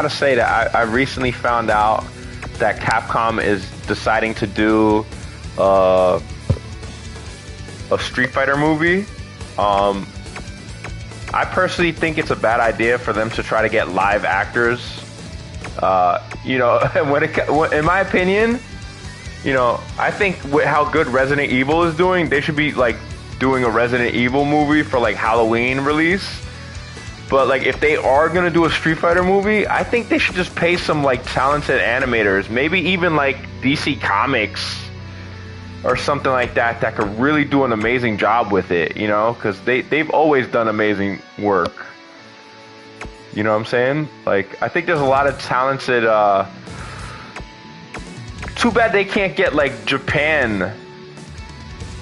gotta say that I recently found out that Capcom is deciding to do a Street Fighter movie. I personally think it's a bad idea for them to try to get live actors. In my opinion, I think with how good Resident Evil is doing, they should be like doing a Resident Evil movie for like Halloween release. But like if they are gonna do a Street Fighter movie, I think they should just pay some like talented animators, maybe even like DC Comics or something like that could really do an amazing job with it, because they've always done amazing work. You know what I'm saying? Like I think there's a lot of talented. Too bad they can't get like Japan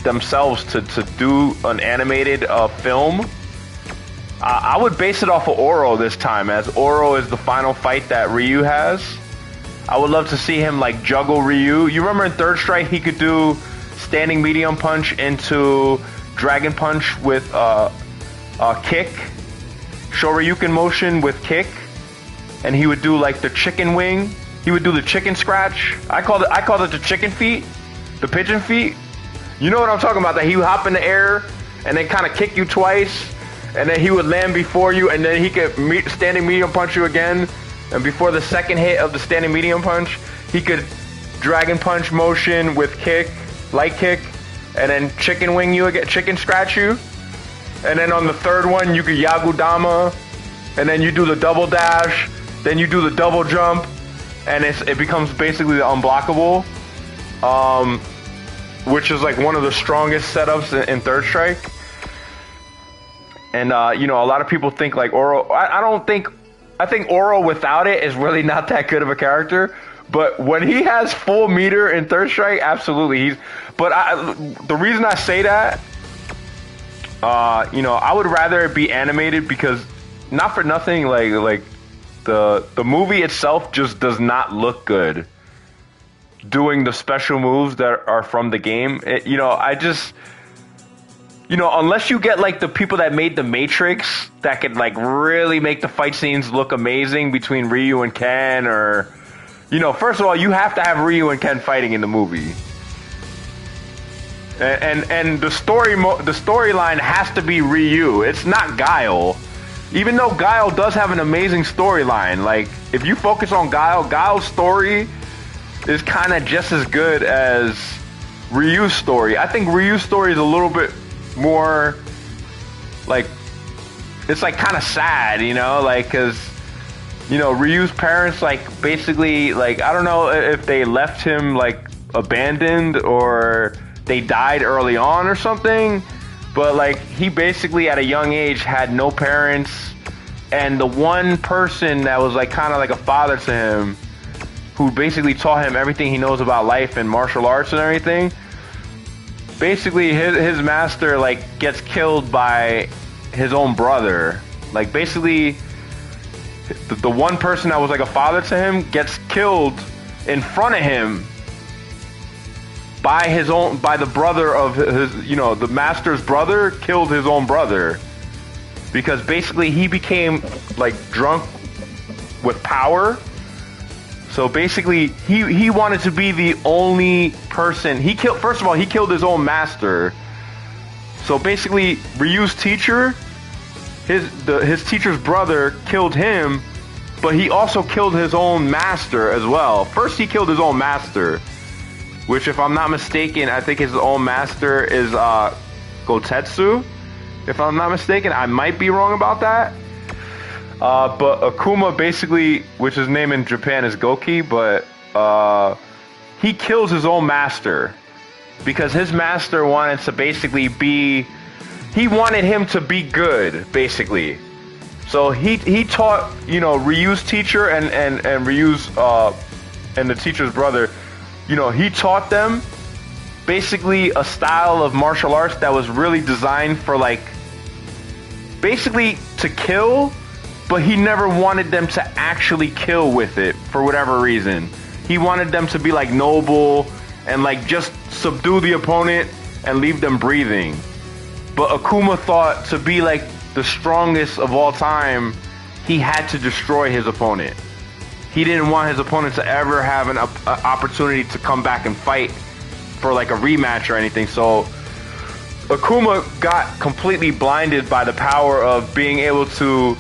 themselves to do an animated film. I would base it off of Oro this time, as Oro is the final fight that Ryu has. I would love to see him like juggle Ryu. You remember in Third Strike he could do standing medium punch into dragon punch with kick, Shoryuken motion with kick, and he would do like the chicken wing. He would do the chicken scratch. I called it the chicken feet, the pigeon feet. You know what I'm talking about? That he would hop in the air and then kind of kick you twice, and then he would land before you, and then he could standing medium punch you again. And before the second hit of the standing medium punch, he could dragon punch motion with kick, light kick, and then chicken wing you again, chicken scratch you. And then on the third one, you could Yagudama, and then you do the double dash, then you do the double jump, and it becomes basically the unblockable, which is like one of the strongest setups in Third Strike. And a lot of people think like Oro. I think Oro without it is really not that good of a character. But when he has full meter in Third Strike, absolutely the reason I say that, I would rather it be animated because, not for nothing, like the movie itself just does not look good doing the special moves that are from the game. Unless you get like the people that made the Matrix that could like really make the fight scenes look amazing between Ryu and Ken, or first of all, you have to have Ryu and Ken fighting in the movie. And the storyline has to be Ryu. It's not Guile. Even though Guile does have an amazing storyline, like if you focus on Guile's story is kind of just as good as Ryu's story. I think Ryu's story is a little bit more like, it's like kind of sad, because Ryu's parents like basically like, I don't know if they left him like abandoned or they died early on or something, but like he basically at a young age had no parents, and the one person that was like kind of like a father to him, who basically taught him everything he knows about life and martial arts and everything, basically his master like gets killed by his own brother. Like basically the one person that was like a father to him gets killed in front of him by the brother of his, the master's brother killed his own brother, because basically he became like drunk with power. So basically he wanted to be the only person. First of all, he killed his own master. So basically Ryu's teacher, his teacher's brother killed him, but he also killed his own master as well. First he killed his own master, which if I'm not mistaken, I think his own master is Gotetsu. If I'm not mistaken, I might be wrong about that. But Akuma basically, which his name in Japan is Goki, but he kills his own master because his master wanted to basically he wanted him to be good, basically. So he taught, Ryu's teacher and Ryu's and the teacher's brother, he taught them basically a style of martial arts that was really designed for like basically to kill, but he never wanted them to actually kill with it for whatever reason. He wanted them to be like noble and like just subdue the opponent and leave them breathing. But Akuma thought to be like the strongest of all time, he had to destroy his opponent. he didn't want his opponent to ever have an opportunity to come back and fight for like a rematch or anything. So Akuma got completely blinded by the power of being able to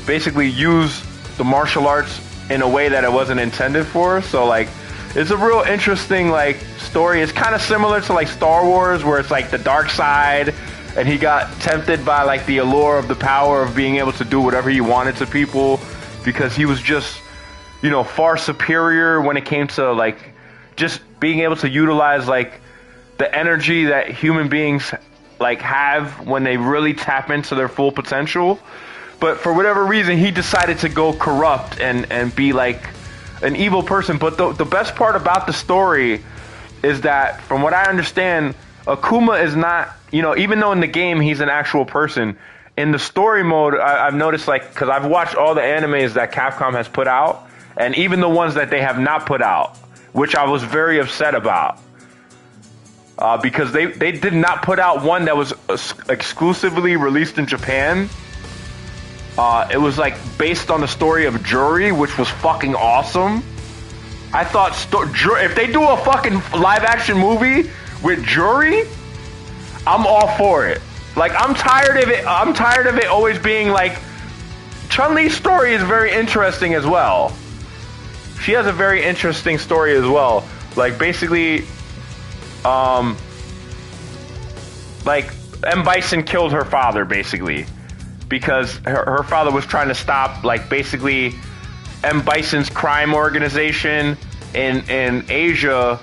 basically use the martial arts in a way that it wasn't intended for. So like, it's a real interesting like story. It's kind of similar to like Star Wars, where it's like the dark side, and he got tempted by like the allure of the power of being able to do whatever he wanted to people, because he was just, you know, far superior when it came to like just being able to utilize like the energy that human beings like have when they really tap into their full potential. But for whatever reason, he decided to go corrupt and be like an evil person. But the best part about the story is that, from what I understand, Akuma is not, you know, even though in the game he's an actual person, in the story mode, I've noticed, like, because I've watched all the animes that Capcom has put out, and even the ones that they have not put out, which I was very upset about. Because they did not put out one that was exclusively released in Japan. It was like based on the story of Jury, which was fucking awesome. I thought if they do a fucking live action movie with Jury, I'm all for it. Like, I'm tired of it. I'm tired of it always being like, Chun-Li's story is very interesting as well. She has a very interesting story as well. Like, basically, like, M. Bison killed her father, basically, because her father was trying to stop, like, basically M. Bison's crime organization in Asia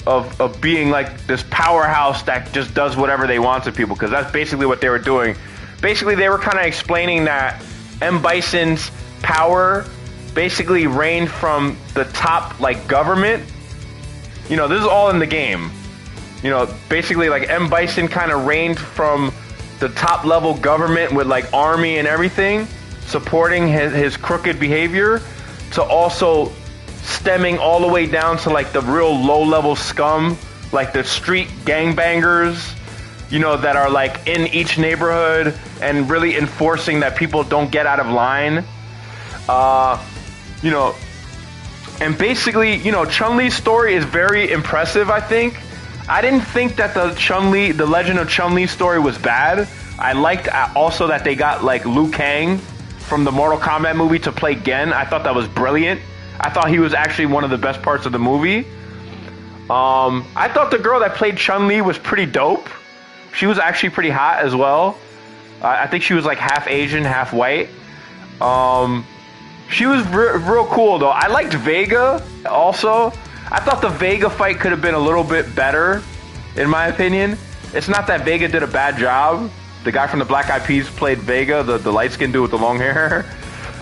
of being like this powerhouse that just does whatever they want to people, because that's basically what they were doing. Basically, they were kind of explaining that M. Bison's power basically reigned from the top, like, government. You know, this is all in the game. You know, basically, like, M. Bison kind of reigned from the top level government with like army and everything supporting his crooked behavior, to also stemming all the way down to like the real low level scum, like the street gangbangers, you know, that are like in each neighborhood and really enforcing that people don't get out of line. You know, and basically, you know, Chun-Li's story is very impressive, I think. I didn't think that the Legend of Chun-Li story was bad. I liked also that they got like Liu Kang from the Mortal Kombat movie to play Gen. I thought that was brilliant. I thought he was actually one of the best parts of the movie. I thought the girl that played Chun-Li was pretty dope. She was actually pretty hot as well. I think she was like half Asian, half white. She was real cool though. I liked Vega also. I thought the Vega fight could have been a little bit better, in my opinion. It's not that Vega did a bad job. The guy from the Black Eyed Peas played Vega, the light-skinned dude with the long hair.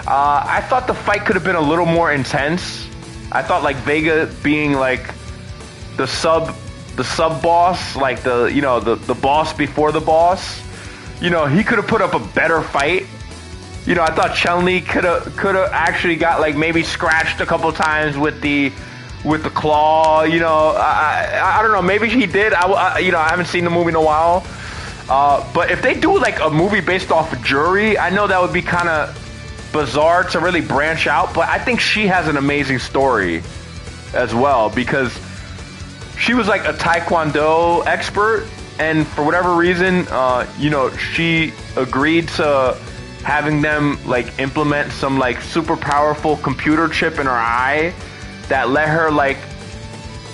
I thought the fight could have been a little more intense. I thought like Vega being like the sub boss, like the boss before the boss. You know, he could have put up a better fight. You know, I thought Chun-Li could have actually got like maybe scratched a couple times with the claw. You know, I don't know. Maybe he did. I haven't seen the movie in a while. But if they do like a movie based off of Jury, I know that would be kind of bizarre to really branch out. But I think she has an amazing story as well, because she was like a Taekwondo expert, and for whatever reason, you know, she agreed to having them like implement some like super powerful computer chip in her eye that let her like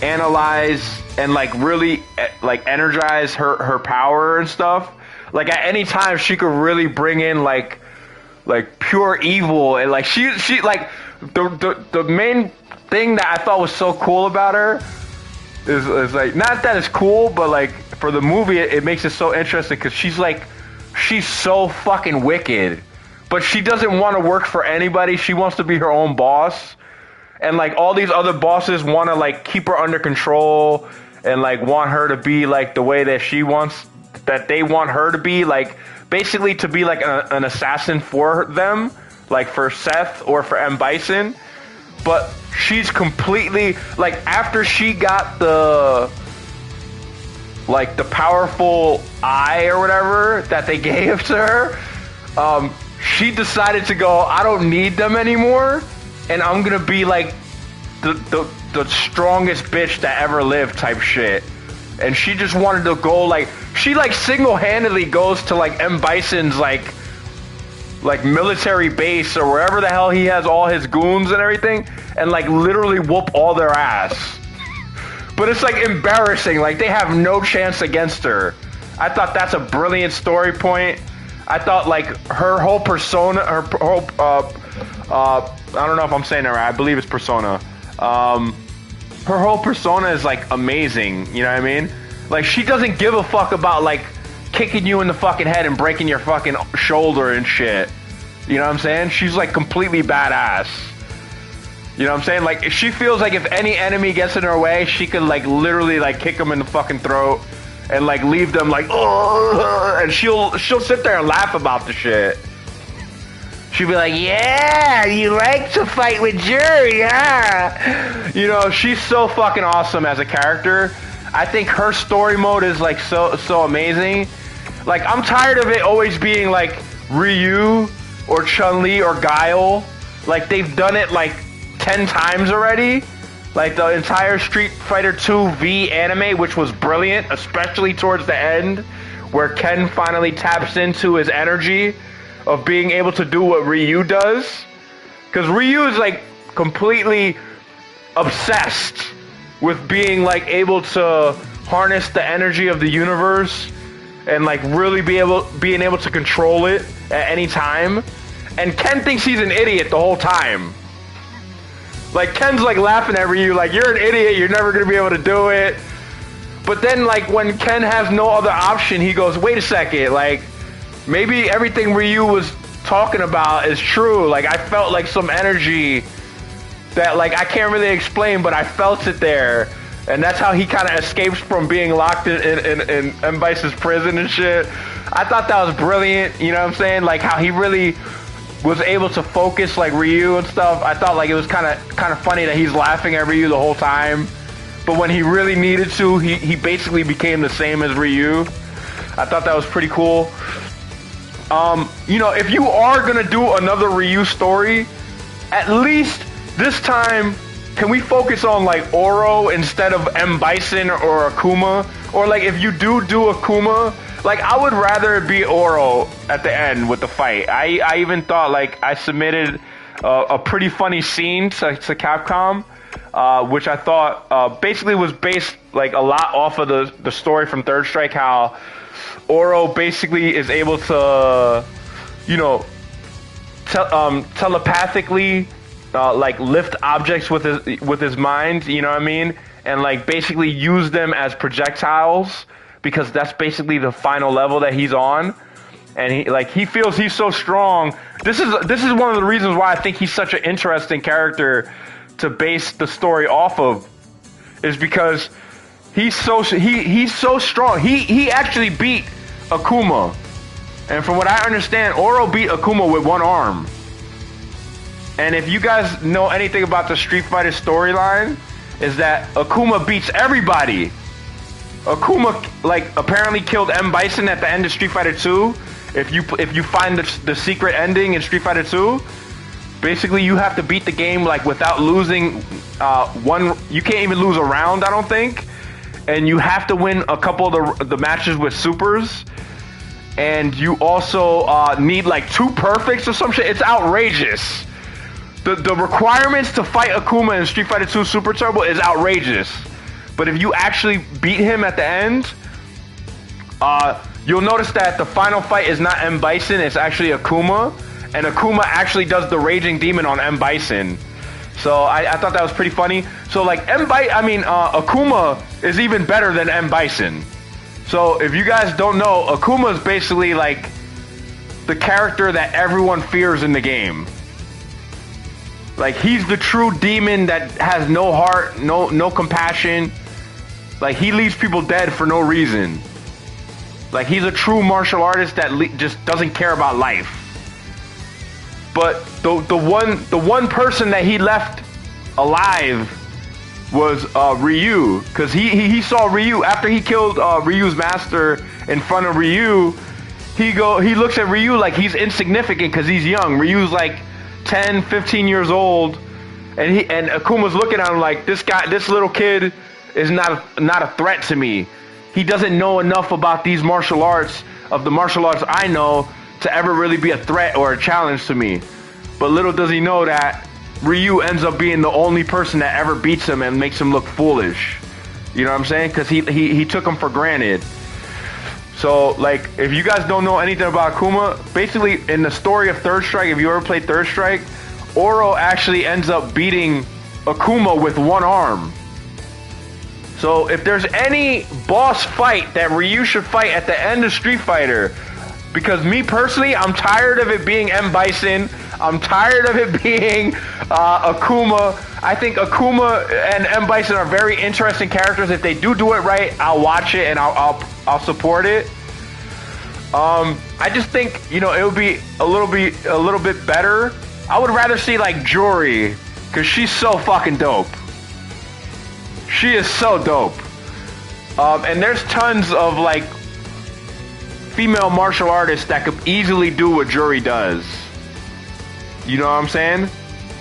analyze and like really like energize her power and stuff. Like at any time she could really bring in like pure evil, and like she like the main thing that I thought was so cool about her is like, not that it's cool, but like for the movie it makes it so interesting, because she's so fucking wicked, but she doesn't want to work for anybody. She wants to be her own boss. And like all these other bosses want to like keep her under control and like want her to be like the way that she wants, that they want her to be, like basically to be like an assassin for them, like for Seth or for M. Bison. But she's completely like, after she got the powerful eye or whatever that they gave to her, she decided to go, I don't need them anymore. and I'm gonna be like the strongest bitch that ever lived type shit. And she just wanted to go like, she like single-handedly goes to like M. Bison's like military base or wherever the hell he has all his goons and everything, and like literally whoop all their ass. But it's like embarrassing, like they have no chance against her. I thought that's a brilliant story point. I thought like her whole persona, her whole, I don't know if I'm saying it right, I believe it's persona. Her whole persona is like amazing, you know what I mean? Like she doesn't give a fuck about like kicking you in the fucking head and breaking your fucking shoulder and shit. You know what I'm saying? She's like completely badass. You know what I'm saying? Like she feels like if any enemy gets in her way, she could like literally like kick them in the fucking throat and like leave them like, oh, and she'll sit there and laugh about the shit. She'll be like, yeah, you like to fight with Jury, huh? You know, she's so fucking awesome as a character. I think her story mode is like so amazing. Like I'm tired of it always being like Ryu or Chun-Li or Guile. Like they've done it like 10 times already. Like the entire Street Fighter 2 V anime, which was brilliant, especially towards the end, where Ken finally taps into his energy of being able to do what Ryu does. Because Ryu is like completely obsessed with being like able to harness the energy of the universe and like really being able to control it at any time. And Ken thinks he's an idiot the whole time. Like Ken's like laughing at Ryu like, you're an idiot, you're never gonna be able to do it. But then like when Ken has no other option, he goes, wait a second, like maybe everything Ryu was talking about is true. Like I felt like some energy that like I can't really explain, but I felt it there. And that's how he kind of escapes from being locked in M. Bison's prison and shit. I thought that was brilliant, you know what I'm saying? Like how he really was able to focus like Ryu and stuff. I thought like it was kind of funny that he's laughing at Ryu the whole time. But when he really needed to, he basically became the same as Ryu. I thought that was pretty cool. You know, if you are gonna do another Ryu story, at least this time, can we focus on like Oro instead of M. Bison or Akuma? Or like if you do Akuma, like I would rather it be Oro at the end with the fight. I even thought like I submitted a pretty funny scene to Capcom, which I thought basically was based like a lot off of the story from Third Strike, how Oro basically is able to, you know, telepathically like lift objects with his mind, you know what I mean, and like basically use them as projectiles, because that's basically the final level that he's on. And he feels he's so strong. This is one of the reasons why I think he's such an interesting character to base the story off of, is because he's so strong. He actually beat Akuma, and from what I understand, Oro beat Akuma with one arm. And if you guys know anything about the Street Fighter storyline, is that Akuma beats everybody. Akuma like apparently killed M. Bison at the end of Street Fighter 2. If you find the secret ending in Street Fighter 2, basically you have to beat the game like without losing one. You can't even lose a round, I don't think. And you have to win a couple of the matches with supers. And you also need like 2 perfects or some shit. It's outrageous. The requirements to fight Akuma in Street Fighter 2 Super Turbo is outrageous. But if you actually beat him at the end, you'll notice that the final fight is not M. Bison, it's actually Akuma. And Akuma actually does the Raging Demon on M. Bison. So I thought that was pretty funny. So like Akuma is even better than M. Bison. So if you guys don't know, Akuma is basically like the character that everyone fears in the game. Like he's the true demon that has no heart, no compassion. Like he leaves people dead for no reason. Like he's a true martial artist that just doesn't care about life. But the one person that he left alive was Ryu, because he saw Ryu after he killed Ryu's master in front of Ryu. He looks at Ryu like he's insignificant because he's young. Ryu's like 10, 15 years old, and Akuma's looking at him like, this little kid is not a threat to me. He doesn't know enough about these martial arts, of the martial arts I know, to ever really be a threat or a challenge to me. But little does he know that Ryu ends up being the only person that ever beats him and makes him look foolish. You know what I'm saying? Because he took him for granted. So, like, if you guys don't know anything about Akuma, basically in the story of Third Strike, if you ever played Third Strike, Oro actually ends up beating Akuma with one arm. So if there's any boss fight that Ryu should fight at the end of Street Fighter, because me personally, I'm tired of it being M. Bison, I'm tired of it being Akuma. I think Akuma and M. Bison are very interesting characters. If they do it right, I'll watch it and I'll support it. I just think, you know, it would be a little bit better. I would rather see like Juri, because she's so fucking dope. She is so dope. And there's tons of like female martial artists that could easily do what Juri does. You know what I'm saying?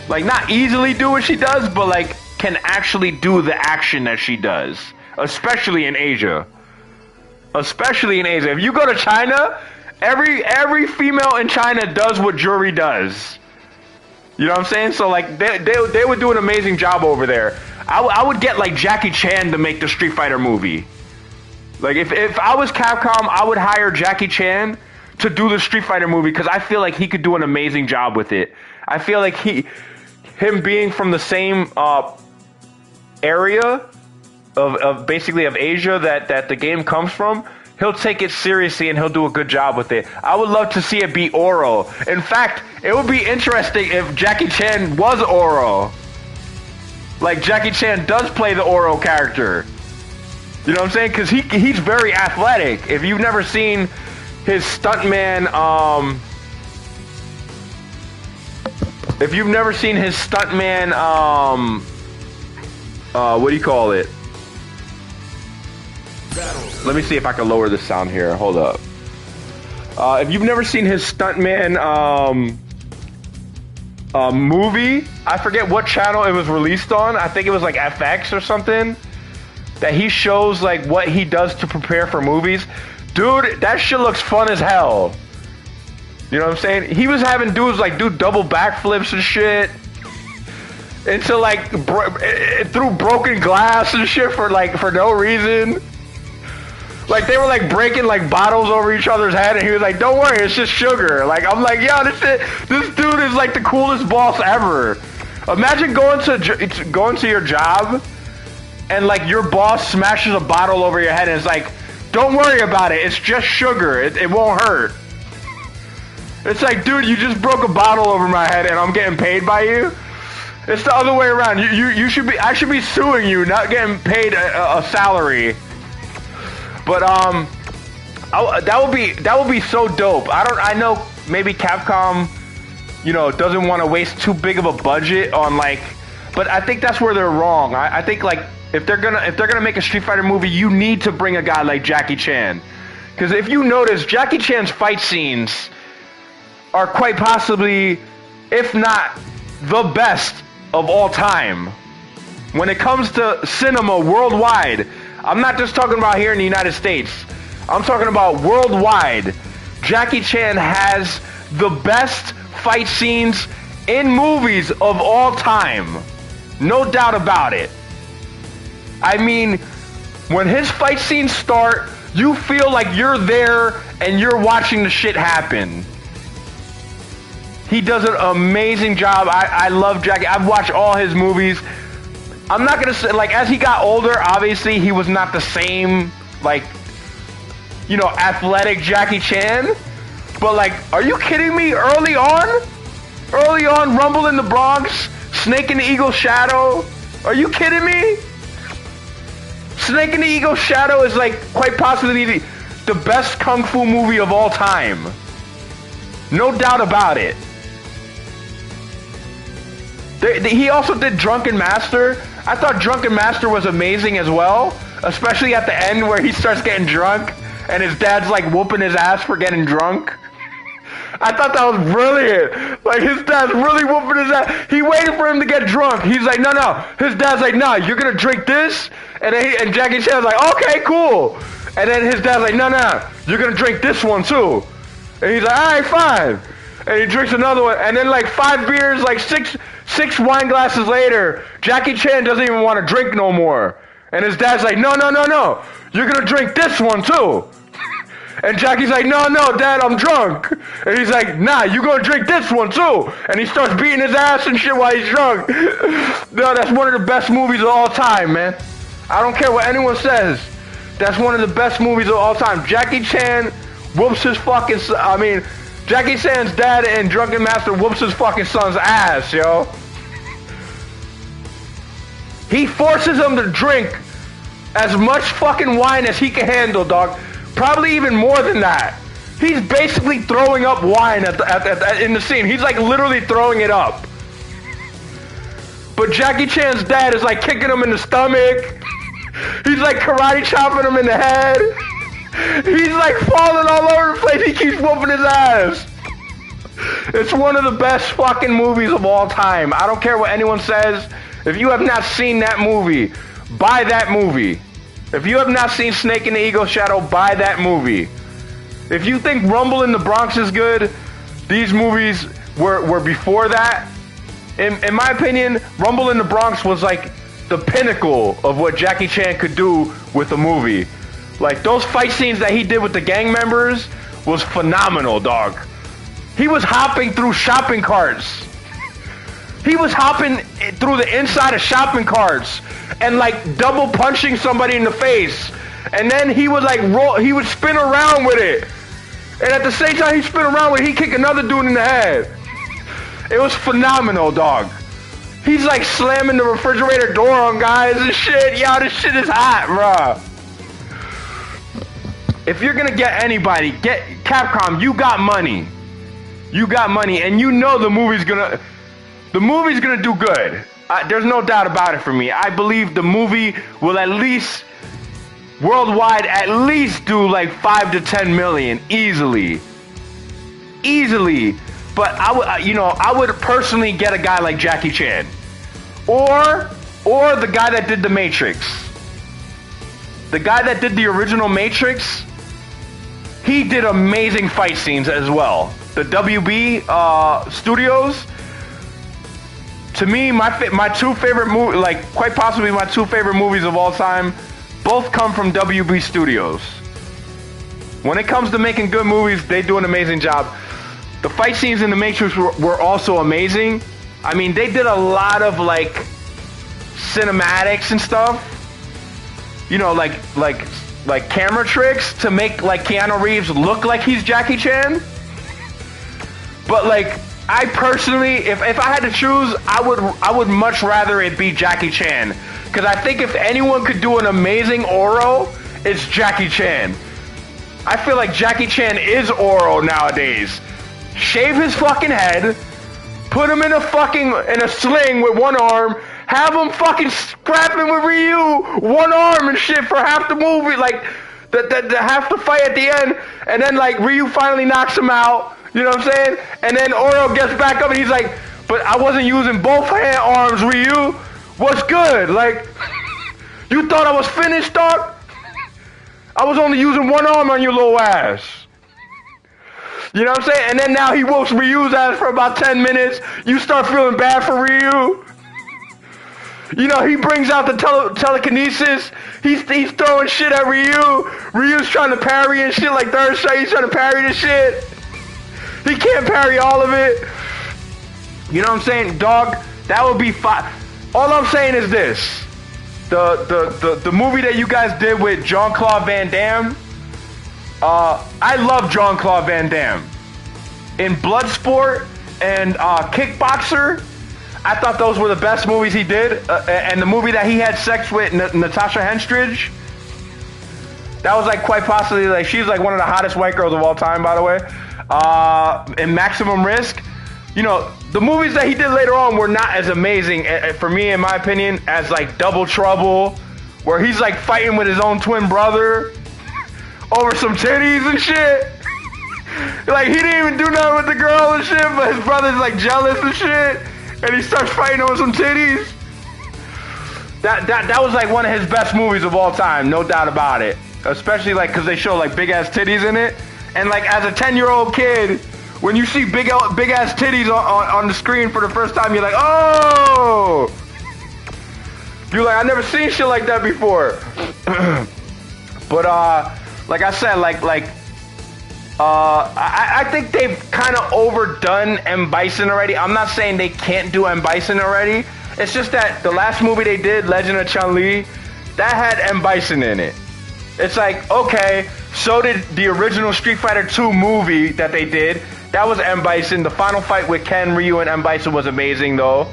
Like, not easily do what she does, but like can actually do the action that she does. Especially in Asia. Especially in Asia. If you go to China, every female in China does what Juri does. You know what I'm saying? So like they would do an amazing job over there. I would get like Jackie Chan to make the Street Fighter movie. Like if I was Capcom, I would hire Jackie Chan to do the Street Fighter movie, because I feel like he could do an amazing job with it. I feel like him being from the same area of basically of Asia that the game comes from, he'll take it seriously and he'll do a good job with it. I would love to see it be Oro. In fact, it would be interesting if Jackie Chan was Oro. Like, Jackie Chan does play the Oro character. You know what I'm saying? Because he's very athletic. If you've never seen his stuntman, what do you call it? Let me see if I can lower the sound here. Hold up. If you've never seen his stuntman movie, I forget what channel it was released on. I think it was like FX or something. That he shows like what he does to prepare for movies. Dude, that shit looks fun as hell. You know what I'm saying? He was having dudes like do double backflips and shit into like through broken glass and shit for no reason. Like, they were like breaking like bottles over each other's head, and he was like, "Don't worry, it's just sugar." Like, I'm like, yo, this dude is like the coolest boss ever. Imagine going to your job, and like your boss smashes a bottle over your head, and it's like, "Don't worry about it, it's just sugar. It won't hurt." It's like, dude, you just broke a bottle over my head, and I'm getting paid by you. It's the other way around. I should be suing you, not getting paid a salary. But that would be so dope. I know maybe Capcom, you know, doesn't want to waste too big of a budget on like, but I think that's where they're wrong. I think like if they're gonna make a Street Fighter movie, you need to bring a guy like Jackie Chan, because if you notice, Jackie Chan's fight scenes are quite possibly, if not the best of all time. When it comes to cinema worldwide, I'm not just talking about here in the United States. I'm talking about worldwide. Jackie Chan has the best fight scenes in movies of all time. No doubt about it. I mean, when his fight scenes start, you feel like you're there and you're watching the shit happen. He does an amazing job. I love Jackie. I've watched all his movies. I'm not gonna say, like, as he got older, obviously he was not the same, like, you know, athletic Jackie Chan. But like, are you kidding me? Early on, Rumble in the Bronx, Snake in the Eagle's Shadow. Are you kidding me? Snake in the Eagle's Shadow is like quite possibly the best kung fu movie of all time. No doubt about it. He also did Drunken Master. I thought Drunken Master was amazing as well, especially at the end where he starts getting drunk and his dad's like whooping his ass for getting drunk. I thought that was brilliant. Like, his dad's really whooping his ass. He waited for him to get drunk. He's like, no. His dad's like, nah, you're gonna drink this? And then and Jackie Chan's like, okay, cool. And then his dad's like, no, you're gonna drink this one too. And he's like, all right, fine. And he drinks another one. And then like 5 beers, like six wine glasses later, Jackie Chan doesn't even want to drink no more. And his dad's like, no. You're gonna drink this one too. And Jackie's like, no, Dad, I'm drunk. And he's like, nah, you gonna drink this one too. And he starts beating his ass and shit while he's drunk. No, that's one of the best movies of all time, man. I don't care what anyone says. That's one of the best movies of all time. Jackie Chan whoops his fucking, Jackie Chan's dad in Drunken Master whoops his fucking son's ass, yo. He forces him to drink as much fucking wine as he can handle, dog. Probably even more than that. He's basically throwing up wine in the scene. He's like literally throwing it up. But Jackie Chan's dad is like kicking him in the stomach. He's like karate chopping him in the head. He's like falling all over the place. He keeps whooping his ass. It's one of the best fucking movies of all time. I don't care what anyone says. If you have not seen that movie, buy that movie. If you have not seen Snake in the Eagle Shadow, buy that movie. If you think Rumble in the Bronx is good, these movies were before that. In my opinion, Rumble in the Bronx was like the pinnacle of what Jackie Chan could do with a movie. Like, those fight scenes that he did with the gang members was phenomenal, dog. He was hopping through shopping carts. He was hopping through the inside of shopping carts and like double punching somebody in the face. And then he would like he would spin around with it. And at the same time he spin around with it, he'd kick another dude in the head. It was phenomenal, dog. He's like slamming the refrigerator door on guys and shit. Yo, this shit is hot, bruh. If you're gonna get anybody, get Capcom. You got money. You got money, and you know the movie's gonna do good. There's no doubt about it for me. I believe the movie will at least, worldwide, at least do like 5 to 10 million, easily. But I would personally get a guy like Jackie Chan, or the guy that did The Matrix. The guy that did the original Matrix, he did amazing fight scenes as well. The WB Studios. To me, my two favorite movies, like quite possibly my two favorite movies of all time, both come from WB Studios. When it comes to making good movies, they do an amazing job. The fight scenes in The Matrix were also amazing. I mean, they did a lot of like cinematics and stuff. You know, like camera tricks to make like Keanu Reeves look like he's Jackie Chan. But like, I personally, if I had to choose, I would much rather it be Jackie Chan. Because I think if anyone could do an amazing Oro, it's Jackie Chan. I feel like Jackie Chan is Oro nowadays. Shave his fucking head, put him in a sling with one arm, have him fucking scrapping with Ryu, one arm and shit for half the movie, like the half the fight at the end, and then like Ryu finally knocks him out. You know what I'm saying? And then Oro gets back up and he's like, but I wasn't using both arms, Ryu. What's good? Like, you thought I was finished, dog? I was only using one arm on your little ass. You know what I'm saying? And then now he whoops Ryu's ass for about 10 minutes. You start feeling bad for Ryu. You know, he brings out the telekinesis. He's throwing shit at Ryu. Ryu's trying to parry and shit like third strike. He's trying to parry the shit. He can't parry all of it. You know what I'm saying? Dog, that would be fine. All I'm saying is this. The movie that you guys did with Jean-Claude Van Damme, I love Jean-Claude Van Damme. In Bloodsport and Kickboxer, I thought those were the best movies he did. And the movie that he had sex with Natasha Henstridge, that was like quite possibly, like, she's like one of the hottest white girls of all time, by the way. In Maximum Risk, you know, the movies that he did later on were not as amazing, for me, in my opinion, as like Double Trouble, where he's like fighting with his own twin brother over some titties and shit. Like, he didn't even do nothing with the girl and shit, but his brother's like jealous and shit, and he starts fighting over some titties. That was like one of his best movies of all time, no doubt about it. Especially like because they show like big ass titties in it, and like as a 10-year-old kid, when you see big ass titties on the screen for the first time, you're like, oh! You're like, I never seen shit like that before. But like I said, I think they've kind of overdone M. Bison already. I'm not saying they can't do M. Bison already. It's just that the last movie they did, Legend of Chun-Li, that had M. Bison in it. It's like, okay, so did the original Street Fighter 2 movie that they did. That was M. Bison. The final fight with Ken, Ryu, and M. Bison was amazing, though.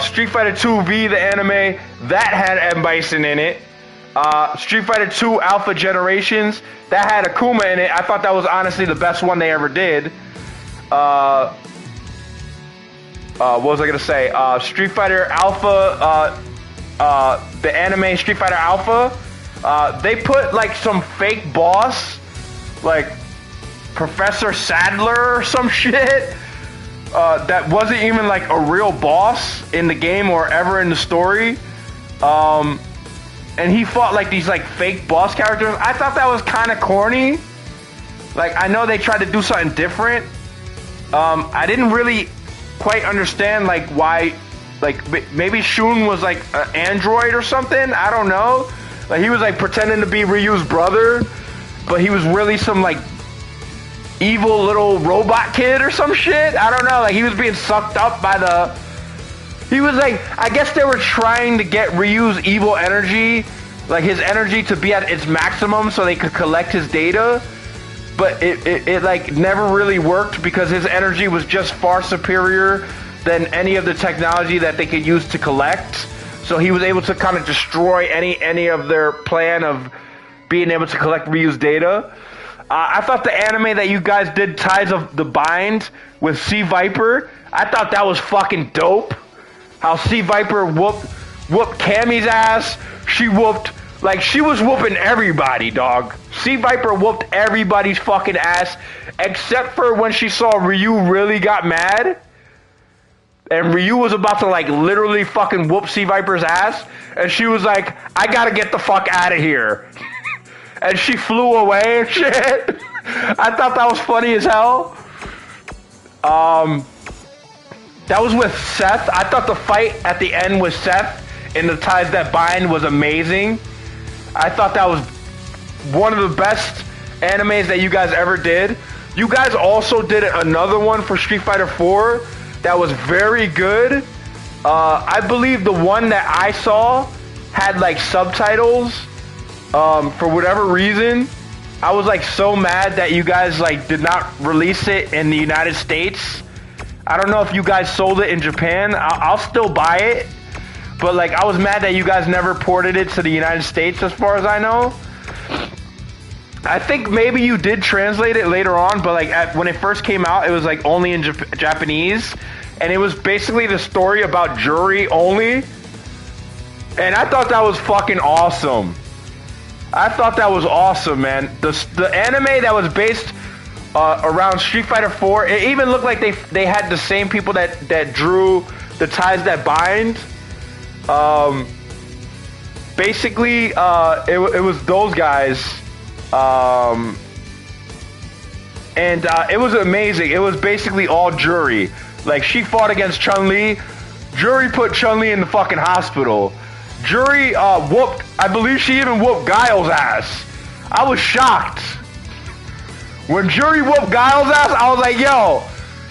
Street Fighter 2 V, the anime, that had M. Bison in it. Street Fighter 2 Alpha Generations, that had Akuma in it. I thought that was honestly the best one they ever did. What was I gonna say? Street Fighter Alpha, the anime Street Fighter Alpha, they put like some fake boss, like Professor Sadler or some shit, that wasn't even like a real boss in the game or ever in the story. And he fought like these like fake boss characters. I thought that was kind of corny. Like, I know they tried to do something different. I didn't really quite understand like why, like maybe Shun was like an android or something. I don't know. Like, he was like pretending to be Ryu's brother, but he was really some like evil little robot kid or some shit. I don't know. Like, he was being sucked up by the. He was like, I guess they were trying to get Ryu's evil energy, like his energy, to be at its maximum so they could collect his data. But it like never really worked because his energy was just far superior than any of the technology that they could use to collect. So he was able to kind of destroy any of their plan of being able to collect Ryu's data. I thought the anime that you guys did, Ties of the Bind, with Sea Viper, I thought that was fucking dope. How Sea Viper whooped Cammy's ass. She whooped, like, she was whooping everybody, dog. Sea Viper whooped everybody's fucking ass, except for when she saw Ryu really got mad. And Ryu was about to, like, literally fucking whoop Sea Viper's ass. And she was like, I gotta get the fuck out of here. And she flew away and shit. I thought that was funny as hell. That was with Seth. I thought the fight at the end with Seth in the Ties That Bind was amazing. I thought that was one of the best animes that you guys ever did. You guys also did another one for Street Fighter 4 that was very good. I believe the one that I saw had like subtitles. For whatever reason, I was like so mad that you guys like did not release it in the United States. I don't know if you guys sold it in Japan. I'll still buy it. But like, I was mad that you guys never ported it to the United States as far as I know. I think maybe you did translate it later on, but like when it first came out, it was like only in Japanese. And it was basically the story about Jury only. And I thought that was fucking awesome. I thought that was awesome, man. The anime that was based around Street Fighter 4, it even looked like they had the same people that drew the Ties That Bind. Basically, it was those guys. And it was amazing. It was basically all Jury. Like, she fought against Chun-Li. Jury put Chun-Li in the fucking hospital. Jury whooped, I believe she even whooped Guile's ass. I was shocked. When Jury whooped Guile's ass, I was like, yo,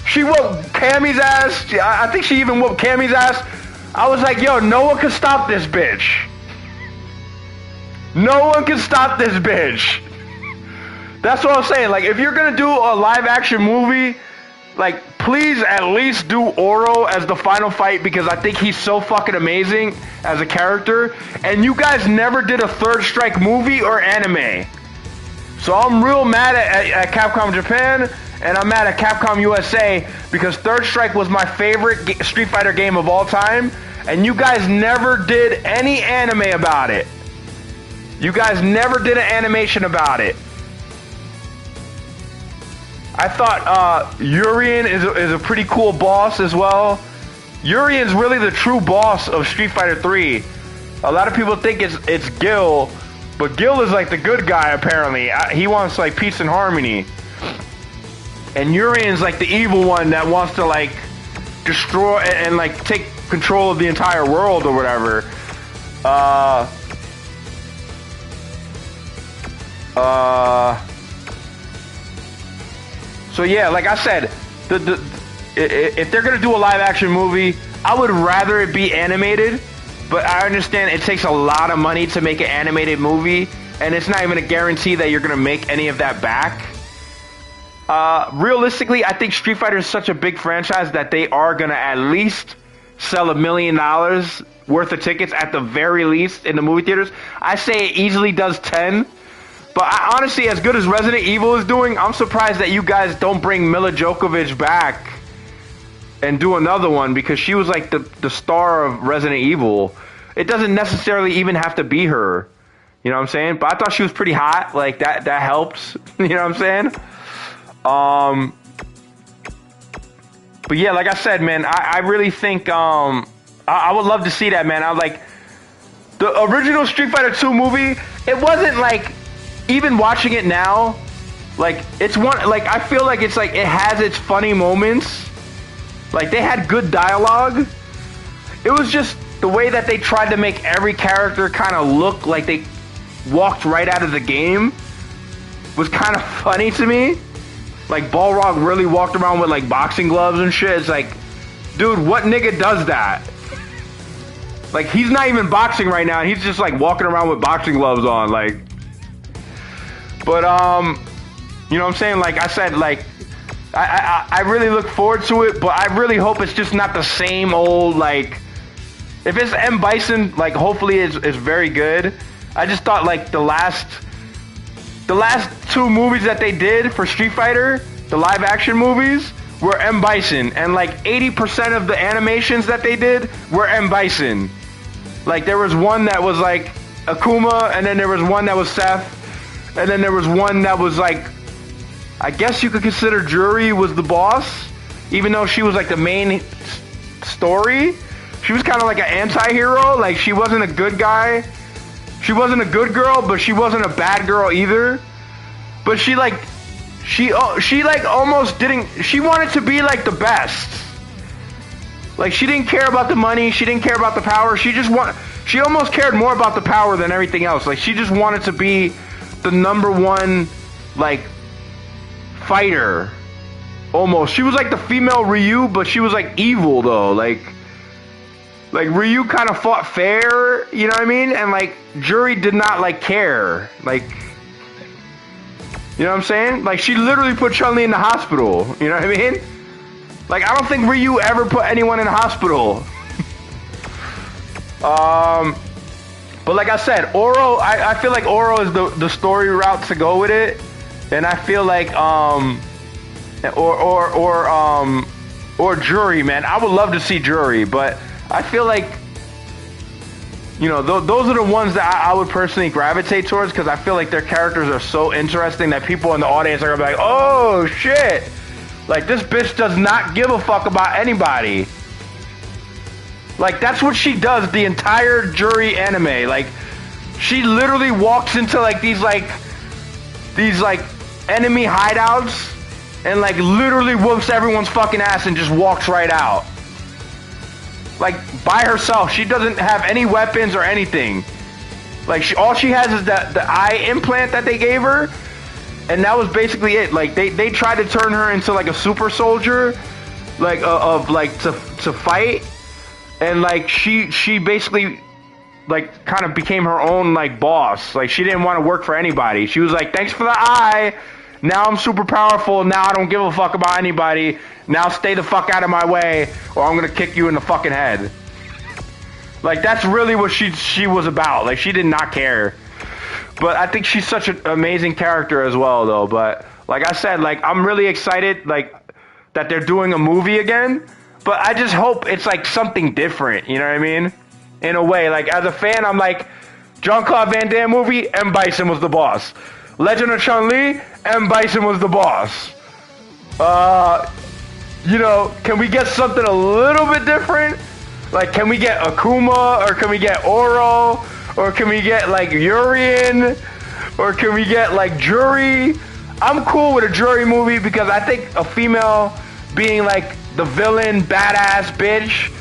she whooped Cammy's ass. I think she even whooped Cammy's ass. I was like, yo, no one can stop this bitch. No one can stop this bitch. That's what I'm saying. Like, if you're gonna do a live action movie, like, please at least do Oro as the final fight, because I think he's so fucking amazing as a character. And you guys never did a Third Strike movie or anime. So I'm real mad at Capcom Japan, and I'm mad at Capcom USA, because Third Strike was my favorite Street Fighter game of all time, and you guys never did any anime about it. You guys never did an animation about it. I thought Urien is a pretty cool boss as well. Urien's really the true boss of Street Fighter 3. A lot of people think it's Gil, but Gil is like the good guy apparently. He wants like peace and harmony. And Urien's like the evil one that wants to like destroy and like take control of the entire world or whatever. So yeah, like I said, if they're gonna do a live action movie, I would rather it be animated, but I understand it takes a lot of money to make an animated movie, and it's not even a guarantee that you're gonna make any of that back. Realistically, I think Street Fighter is such a big franchise that they are gonna at least sell $1 million worth of tickets at the very least in the movie theaters. I say it easily does 10. But honestly, as good as Resident Evil is doing, I'm surprised that you guys don't bring Mila Djokovic back and do another one, because she was like the star of Resident Evil. It doesn't necessarily even have to be her. You know what I'm saying? But I thought she was pretty hot. Like, that helps. You know what I'm saying? But yeah, like I said, man, I really think I would love to see that, man. I like the original Street Fighter 2 movie. It wasn't like, even watching it now, like, it's one, like, I feel like it's like, it has its funny moments. Like, they had good dialogue. It was just the way that they tried to make every character kind of look like they walked right out of the game was kind of funny to me. Like, Balrog really walked around with like boxing gloves and shit. It's like, dude, what nigga does that? Like, he's not even boxing right now. He's just like walking around with boxing gloves on, like. But, you know what I'm saying? Like I said, like, I really look forward to it, but I really hope it's just not the same old, like, if it's M. Bison, like, hopefully it's very good. I just thought, like, the last 2 movies that they did for Street Fighter, the live action movies, were M. Bison. And, like, 80% of the animations that they did were M. Bison. Like, there was one that was, like, Akuma, and then there was one that was Seth. And then there was one that was like, I guess you could consider Jury was the boss, even though she was like the main story. She was kind of like an anti-hero. Like, she wasn't a good guy. She wasn't a good girl, but she wasn't a bad girl either. But she like almost didn't, she wanted to be like the best. Like, she didn't care about the money. She didn't care about the power. She almost cared more about the power than everything else. Like, she just wanted to be the #1, like, fighter. Almost. She was like the female Ryu, but she was like evil though. Like Ryu kind of fought fair, you know what I mean? And like, Jury did not like care. Like, you know what I'm saying? Like, she literally put Chun-Li in the hospital, you know what I mean? Like, I don't think Ryu ever put anyone in the hospital. But like I said, Oro, I feel like Oro is the story route to go with it, and I feel like or Jury, man. I would love to see Jury, but I feel like, you know, those are the ones that I would personally gravitate towards, because I feel like their characters are so interesting that people in the audience are gonna be like, oh shit, like, this bitch does not give a fuck about anybody. Like, that's what she does the entire Jury anime. Like, she literally walks into like these enemy hideouts and like literally whoops everyone's fucking ass and just walks right out. Like, by herself. She doesn't have any weapons or anything. Like, all she has is the eye implant that they gave her, and that was basically it. Like, they tried to turn her into like a super soldier, like to fight. And like, she basically like kind of became her own like boss. Like, she didn't want to work for anybody. She was like, thanks for the eye. Now I'm super powerful. Now I don't give a fuck about anybody. Now stay the fuck out of my way, or I'm gonna kick you in the fucking head. Like, that's really what she was about. Like, she did not care. But I think she's such an amazing character as well, though. But like I said, like, I'm really excited like that they're doing a movie again. But I just hope it's like something different, you know what I mean? In a way, like, as a fan, I'm like, Jean-Claude Van Damme movie, M. Bison was the boss. Legend of Chun-Li, M. Bison was the boss. You know, can we get something a little bit different? Like, can we get Akuma, or can we get Oro, or can we get like Urien, or can we get like Jury? I'm cool with a Jury movie because I think a female being like the villain, badass bitch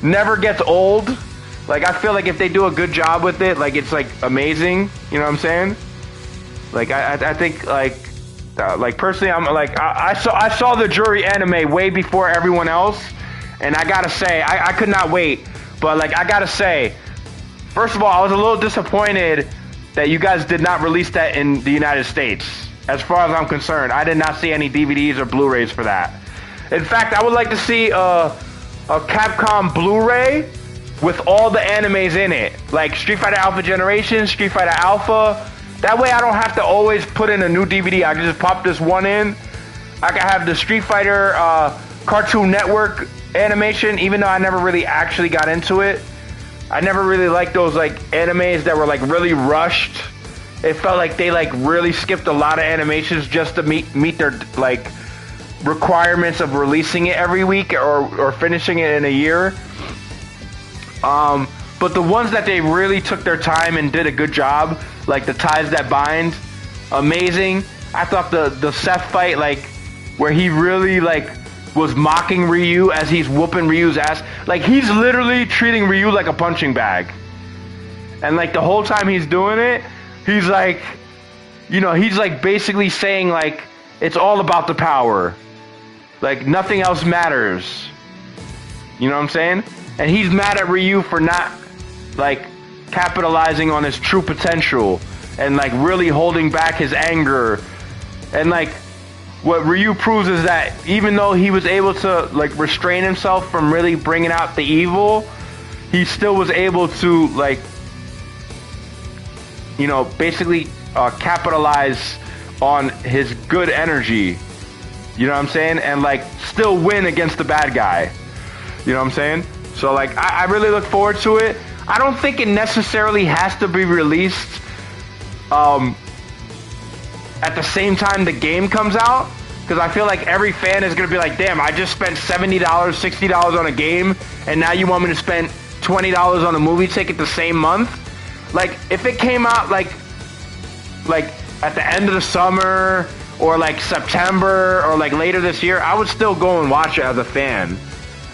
never gets old. Like, I feel like if they do a good job with it, like, it's like amazing. You know what I'm saying? Like, I think like personally, I'm like, I saw the Jury anime way before everyone else, and I gotta say, I could not wait. But like, I gotta say, first of all, I was a little disappointed that you guys did not release that in the United States. As far as I'm concerned, I did not see any DVDs or Blu-rays for that. In fact, I would like to see a Capcom Blu-ray with all the animes in it, like Street Fighter Alpha Generation, Street Fighter Alpha. That way I don't have to always put in a new DVD. I can just pop this one in. I can have the Street Fighter Cartoon Network animation, even though I never really actually got into it. I never really liked those like animes that were like really rushed. It felt like they like really skipped a lot of animations just to meet their like requirements of releasing it every week or finishing it in a year. But the ones that they really took their time and did a good job, like the Ties That Bind, amazing. I thought the Seth fight, like where he really like was mocking Ryu as he's whooping Ryu's ass, like he's literally treating Ryu like a punching bag, and like the whole time he's doing it, he's like, you know, he's like basically saying like it's all about the power, like nothing else matters. You know what I'm saying? And he's mad at Ryu for not like capitalizing on his true potential and like really holding back his anger. And like what Ryu proves is that even though he was able to like restrain himself from really bringing out the evil, he still was able to like, you know, basically capitalize on his good energy. You know what I'm saying? And like still win against the bad guy. You know what I'm saying? So like I really look forward to it. I don't think it necessarily has to be released at the same time the game comes out, because I feel like every fan is going to be like, damn, I just spent $70, $60 on a game, and now you want me to spend $20 on a movie ticket the same month? Like, if it came out like at the end of the summer or like September or like later this year, I would still go and watch it as a fan.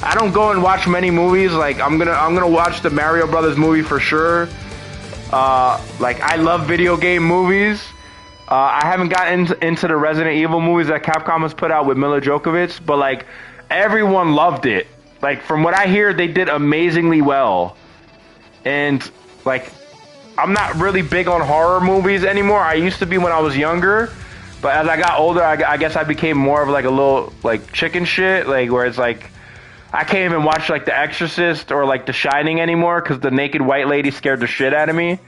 I don't go and watch many movies. Like I'm gonna watch the Mario Brothers movie for sure. Like I love video game movies. I haven't gotten into the Resident Evil movies that Capcom has put out with Mila Djokovic, but like everyone loved it. Like from what I hear, they did amazingly well. And like I'm not really big on horror movies anymore. I used to be when I was younger, but as I got older, I guess I became more of like a little like chicken shit, like where it's like I can't even watch like The Exorcist or like The Shining anymore because the naked white lady scared the shit out of me.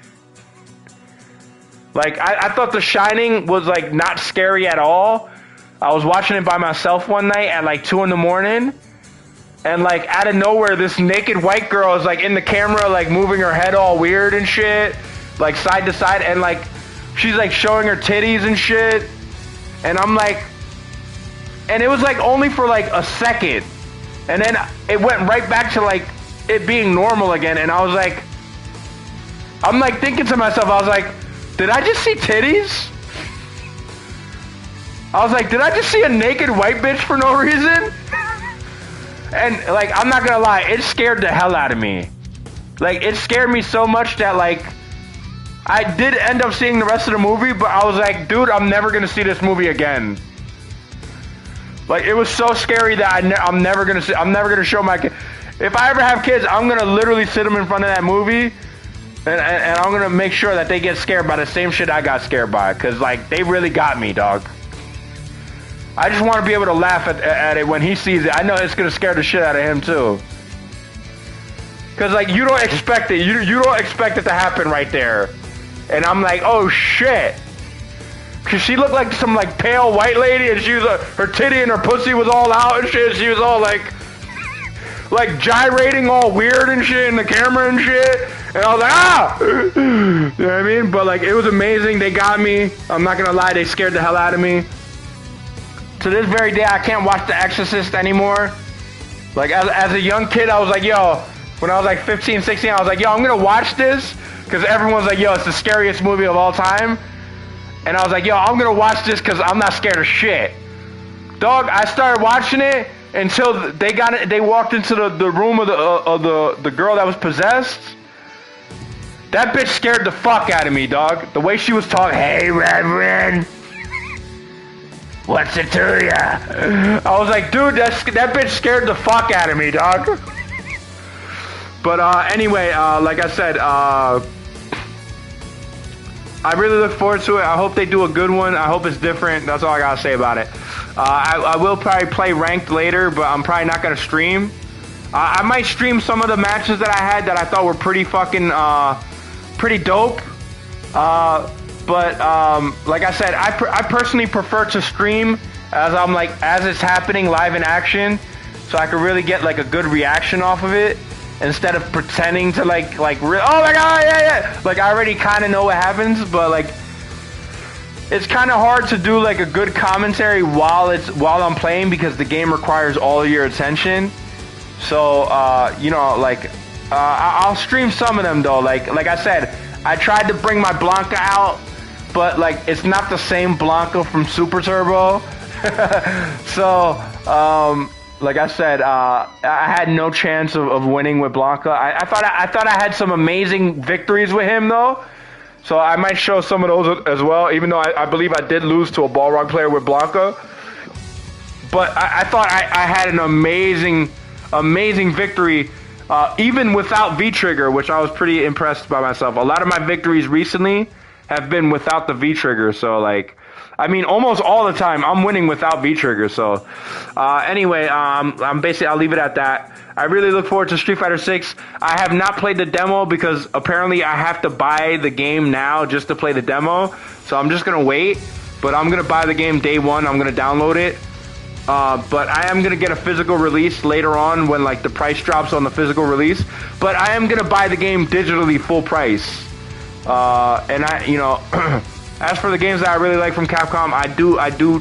Like I thought The Shining was like not scary at all. I was watching it by myself one night at like 2 a.m, and like out of nowhere this naked white girl is like in the camera like moving her head all weird and shit, like side to side, and like she's like showing her titties and shit, and I'm like, and it was like only for like a second. And then it went right back to like it being normal again, and I was like, I'm like thinking to myself, I was like, did I just see titties? I was like, did I just see a naked white bitch for no reason? And like, I'm not gonna lie, it scared the hell out of me. Like, it scared me so much that like, I did end up seeing the rest of the movie, but I was like, dude, I'm never gonna see this movie again. Like, it was so scary that I'm never gonna show my kids. If I ever have kids, I'm gonna literally sit them in front of that movie, and I'm gonna make sure that they get scared by the same shit I got scared by, cause like they really got me, dog. I just want to be able to laugh at it when he sees it. I know it's gonna scare the shit out of him too, cause like you don't expect it. You don't expect it to happen right there, and I'm like, oh shit. Cause she looked like some like pale white lady, and she was her titty and her pussy was all out and shit. She was all like gyrating all weird and shit in the camera and shit. And I was like, ah! You know what I mean? But like it was amazing. They got me. I'm not gonna lie, they scared the hell out of me. to this very day, I can't watch The Exorcist anymore. Like, as a young kid, I was like, yo, when I was like 15, 16, I was like, yo, I'm gonna watch this, because everyone's like, yo, it's the scariest movie of all time. And I was like, yo, I'm gonna watch this because I'm not scared of shit. Dog, I started watching it until they walked into the room of the girl that was possessed. That bitch scared the fuck out of me, dog. The way she was talking, hey, Reverend, what's it to ya? I was like, dude, that bitch scared the fuck out of me, dog. But anyway, like I said, I really look forward to it. I hope they do a good one. I hope it's different. That's all I gotta say about it. I will probably play ranked later, but I'm probably not gonna stream. I might stream some of the matches that I had that I thought were pretty fucking pretty dope. But like I said, I personally prefer to stream as it's happening live in action, so I can really get like a good reaction off of it instead of pretending to like oh my god, yeah. Like I already kind of know what happens, but like it's kind of hard to do like a good commentary while I'm playing because the game requires all of your attention. So you know, like I'll stream some of them though. Like I said, I tried to bring my Blanca out, but like it's not the same Blanca from Super Turbo. So like I said, I had no chance of winning with Blanca. I thought I had some amazing victories with him though, so I might show some of those as well. Even though I believe I did lose to a Balrog player with Blanca, but I thought I had an amazing victory, even without V-Trigger, which I was pretty impressed by myself. A lot of my victories recently have been without the V-Trigger, so like, I mean, almost all the time I'm winning without V-Trigger. So anyway, I'm basically, I'll leave it at that. I really look forward to Street Fighter 6. I have not played the demo because apparently I have to buy the game now just to play the demo. So I'm just gonna wait, but I'm gonna buy the game day one. I'm gonna download it. But I am gonna get a physical release later on when like the price drops on the physical release. But I am gonna buy the game digitally full price. And I, you know, as for the games that I really like from Capcom, I do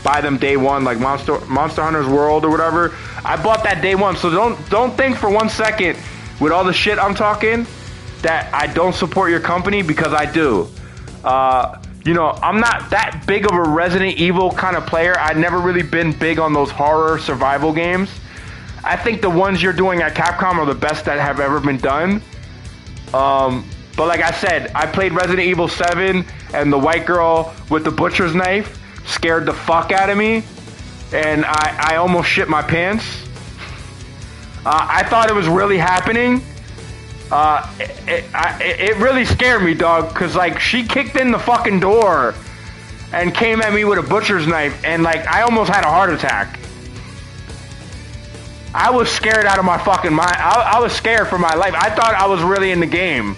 buy them day one, like Monster Hunter's World or whatever. I bought that day one, so don't think for 1 second with all the shit I'm talking that I don't support your company, because I do. You know, I'm not that big of a Resident Evil kind of player. I've never really been big on those horror survival games. I think the ones you're doing at Capcom are the best that have ever been done. But like I said, I played Resident Evil 7, and the white girl with the butcher's knife scared the fuck out of me, and I almost shit my pants. I thought it was really happening. It really scared me, dog, because like she kicked in the fucking door and came at me with a butcher's knife, and like I almost had a heart attack. I was scared out of my fucking mind. I was scared for my life. I thought I was really in the game.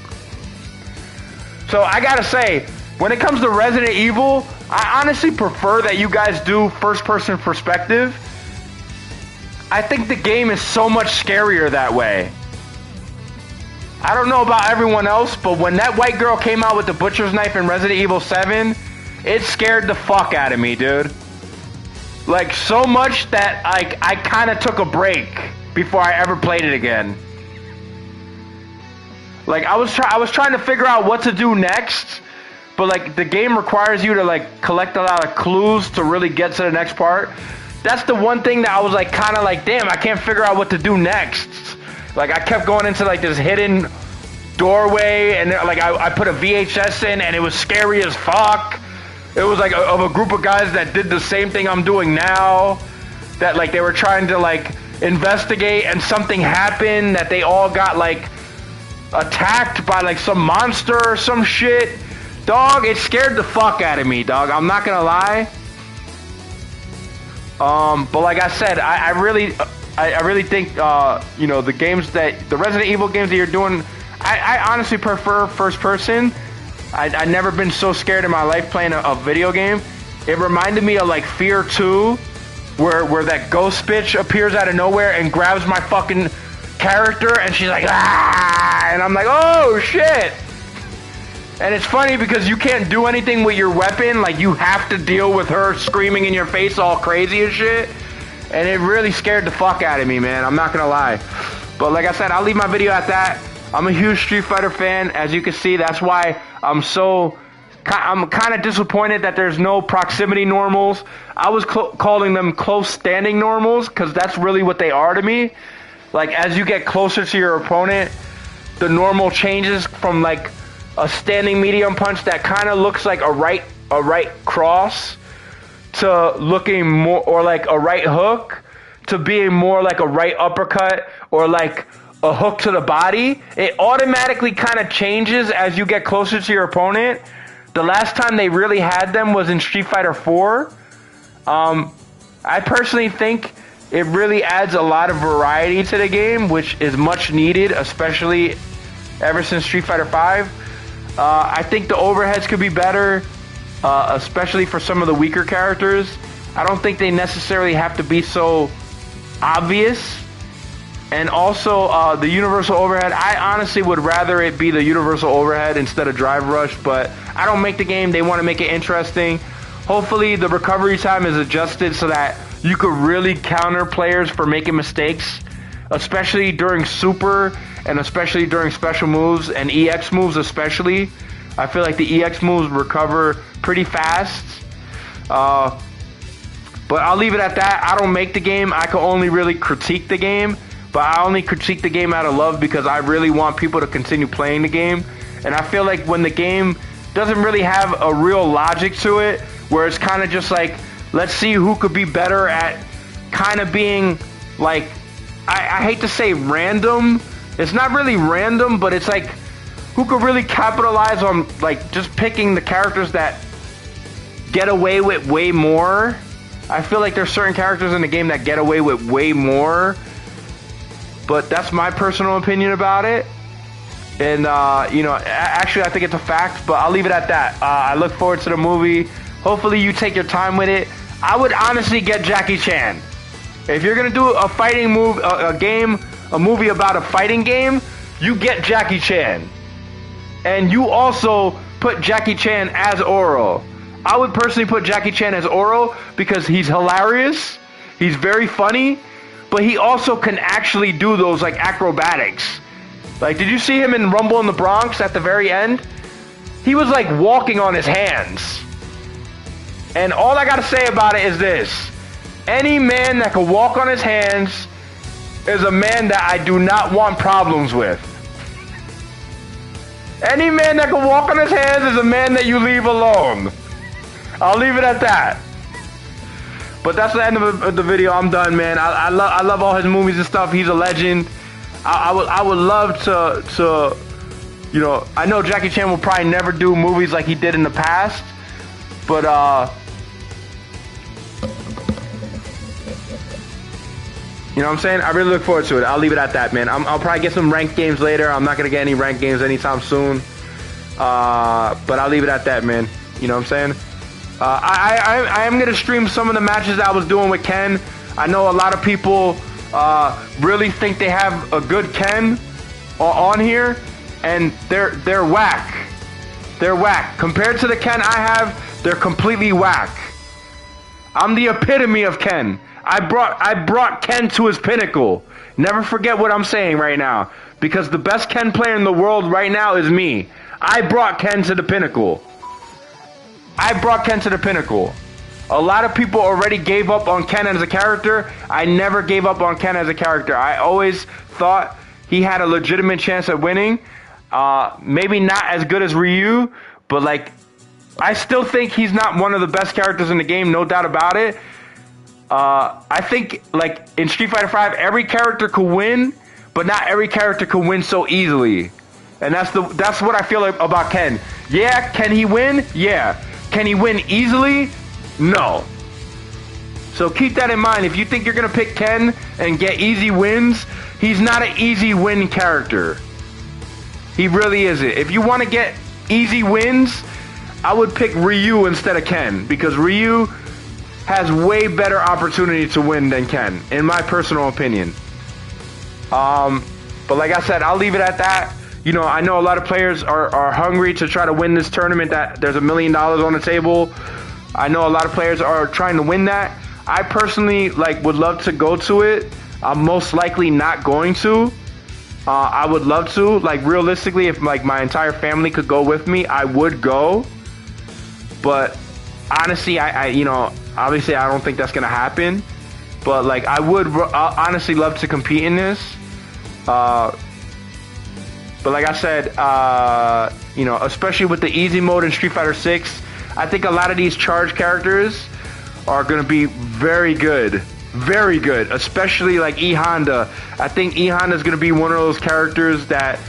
So I gotta say, when it comes to Resident Evil, I honestly prefer that you guys do first-person perspective. I think the game is so much scarier that way. I don't know about everyone else, but when that white girl came out with the butcher's knife in Resident Evil 7, it scared the fuck out of me, dude. Like, so much that I kind of took a break before I ever played it again. Like, I was trying to figure out what to do next, but like the game requires you to like collect a lot of clues to really get to the next part. That's the one thing that I was like kind of like, damn, I can't figure out what to do next. Like, I kept going into like this hidden doorway, and like I put a VHS in, and it was scary as fuck. It was like of a group of guys that did the same thing I'm doing now, that like they were trying to like investigate, and something happened that they all got like attacked by like some monster or some shit. Dog, it scared the fuck out of me, dog. I'm not gonna lie. But like I said, I really think you know, the Resident Evil games that you're doing, I honestly prefer first person. I've never been so scared in my life playing a video game. It reminded me of like Fear 2, where that ghost bitch appears out of nowhere and grabs my fucking character, and she's like, ah, and I'm like, oh shit. And it's funny because you can't do anything with your weapon. Like, you have to deal with her screaming in your face all crazy and shit. And it really scared the fuck out of me, man. I'm not gonna lie. But like I said, I'll leave my video at that. I'm a huge Street Fighter fan. As you can see, that's why I'm kind of disappointed that there's no proximity normals. I was calling them close standing normals because that's really what they are to me. Like, as you get closer to your opponent, the normal changes from like a standing medium punch that kind of looks like a right cross to looking more, or like a right hook, to being more like a right uppercut or like a hook to the body. It automatically kind of changes as you get closer to your opponent. The last time they really had them was in Street Fighter 4. I personally think it really adds a lot of variety to the game, which is much needed, especially ever since Street Fighter 5. I think the overheads could be better, especially for some of the weaker characters. I don't think they necessarily have to be so obvious. And also, the universal overhead, I honestly would rather it be the universal overhead instead of drive rush, but I don't make the game. They want to make it interesting. Hopefully, the recovery time is adjusted so that you could really counter players for making mistakes, especially during super and especially during special moves and EX moves especially. I feel like the EX moves recover pretty fast. But I'll leave it at that. I don't make the game. I can only really critique the game. But I only critique the game out of love because I really want people to continue playing the game. And I feel like when the game doesn't really have a real logic to it, where it's kind of just like, let's see who could be better at kind of being like, I hate to say random. It's not really random, but it's like, who could really capitalize on like just picking the characters that get away with way more. I feel like there's certain characters in the game that get away with way more. But that's my personal opinion about it. And, you know, actually I think it's a fact, but I'll leave it at that. I look forward to the movie. Hopefully you take your time with it. I would honestly get Jackie Chan. If you're going to do a fighting move, a movie about a fighting game, you get Jackie Chan. And you also put Jackie Chan as Oro. I would personally put Jackie Chan as Oro because he's hilarious. He's very funny. But he also can actually do those like acrobatics. Like, did you see him in Rumble in the Bronx at the very end? He was like walking on his hands. And all I gotta say about it is this. Any man that can walk on his hands is a man that I do not want problems with. Any man that can walk on his hands is a man that you leave alone. I'll leave it at that. But that's the end of the video. I'm done, man. I love all his movies and stuff. He's a legend. I would love to, you know, I know Jackie Chan will probably never do movies like he did in the past, but you know what I'm saying? I really look forward to it. I'll leave it at that, man. I'll probably get some ranked games later. I'm not gonna get any ranked games anytime soon. But I'll leave it at that, man. You know what I'm saying? I am going to stream some of the matches that I was doing with Ken. I know a lot of people really think they have a good Ken on here, and they're whack. They're whack. Compared to the Ken I have, they're completely whack. I'm the epitome of Ken. I brought Ken to his pinnacle. Never forget what I'm saying right now, because the best Ken player in the world right now is me. I brought Ken to the pinnacle. I brought Ken to the pinnacle. A lot of people already gave up on Ken as a character. I never gave up on Ken as a character. I always thought he had a legitimate chance at winning. Maybe not as good as Ryu, but like, I still think he's not one of the best characters in the game, no doubt about it. I think like in Street Fighter 5, every character could win, but not every character could win so easily. And that's what I feel like about Ken. Yeah, can he win? Yeah. Can he win easily? No. So keep that in mind. If you think you're going to pick Ken and get easy wins, he's not an easy win character. He really isn't. If you want to get easy wins, I would pick Ryu instead of Ken, because Ryu has way better opportunity to win than Ken, in my personal opinion. But like I said, I'll leave it at that. You know, I know a lot of players are hungry to try to win this tournament. That there's $1 million on the table. I know a lot of players are trying to win that. I personally would love to go to it. I'm most likely not going to. I would love to. Realistically, if my entire family could go with me, I would go. But honestly, I you know, obviously I don't think that's gonna happen. But I would honestly love to compete in this. But like I said, you know, especially with the easy mode in Street Fighter 6, I think a lot of these charge characters are gonna be very good. Very good, especially E Honda. I think E Honda is gonna be one of those characters that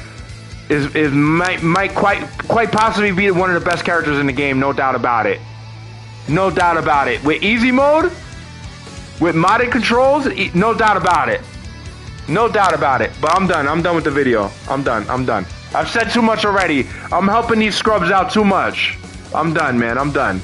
might quite possibly be one of the best characters in the game, no doubt about it. No doubt about it. With easy mode, with modded controls, no doubt about it. No doubt about it. But I'm done. I'm done with the video. I'm done. I'm done. I've said too much already. I'm helping these scrubs out too much. I'm done, man. I'm done.